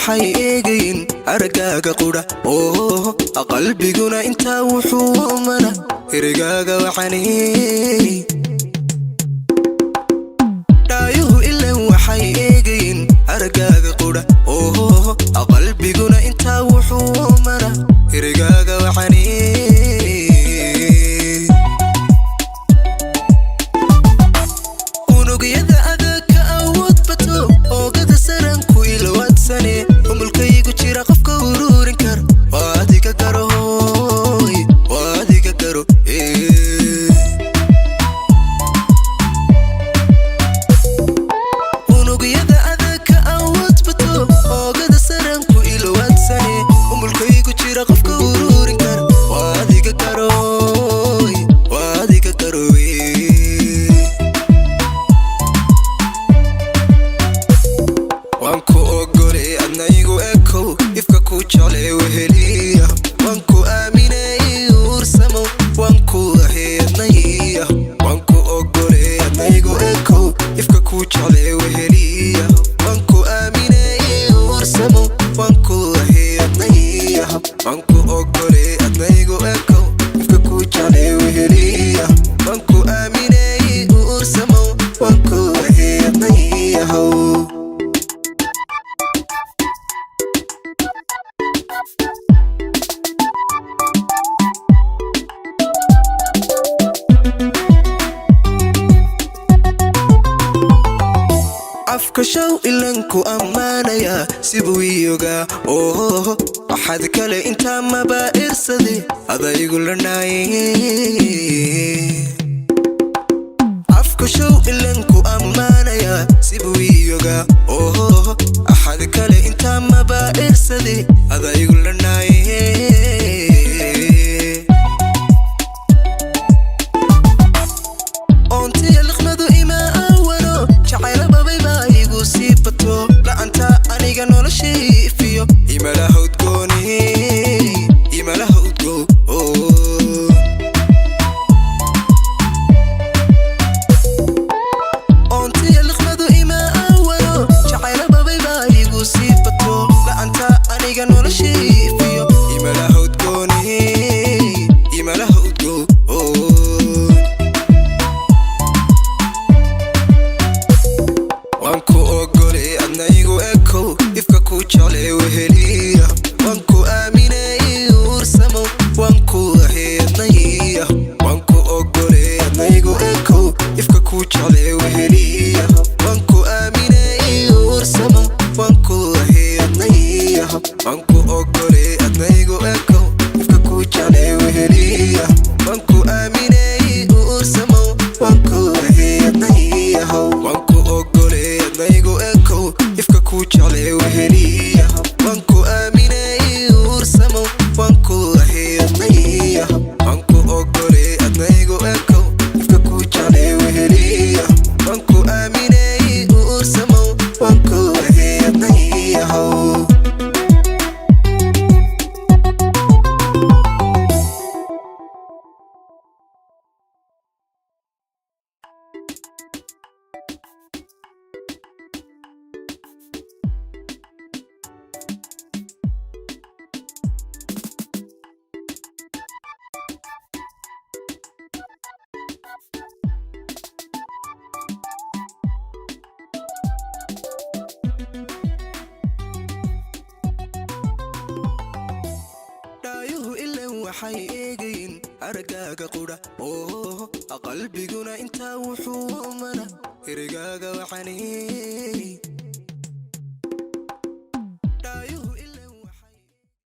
waxay eegayn aragaaga qudha qalbiguna intaa wuxuu mana erigaaga waxanay dhaayuhu ileen waxay eegayn aragaaga qudha qalbiguna intaa wuxuu mana erigaaga waxanay unugyada adagka awood bato oogada saranku ilawaadsane umulkaygu jira qofka uruurin kar waa adiga garo waa adiga garo unugyada adagka awood bato oogada saranku ilawaadsane umulkaygu jira qofka uruurin kar waa adiga garo waa adiga garo wanku ogole adnaygu eko ifka ku jale weheliya wanku aaminay ursamo wanku aheednaya wanku ogole adnaygu eko ifka ku jale weheliya wanku aaminay ursamo wanku aheednaya wanku ogole adnaygu eko ifka ku jale weheliya wanku aaminay ursamo wanku aheednaya afkashaw ilanku ammaanaya sibuu iyogaa waxaad kale intaa maba irsade adaygu lanaaye afkashaw ilanku ammaanaya sibuu iyogaa waxaad kale intaa maba irsade adaygu lanaaye ontiya liqmadu ima awalo jacayla babayba igu sii bato la'anta aniga noloshay ifiyo imalaha udgooni imalaha udgo ontiya liqmadu ima awalo jacayla babayba igu sii bato la'anta aniga noloshay ifiyo imalaha udgooni imalaha udgo wanku ogole adnaygu eko ifka ku jale weheliya wanku aaminay ursamo wanku aheednaya wanku ogole adnaygu eko ifka ku jale weheliya wanku aaminay ursamo wanku aheednaya wanku ogole adnaygu eko ifka ku jale weheliya wanku aaminay ursamo wanku aheednaya wanku ogole adnaygu eko ifka ku jale weheliya wanku aaminay ursamo wanku aheednaya wanku ogole adnaygu eko ifka ku jale weheliya wanku aaminay ursamo wanku aheednaya dhaayuhu ileen waxay eegayn aragaaga qudha qalbiguna intaa wuxuu mana erigaaga waxanay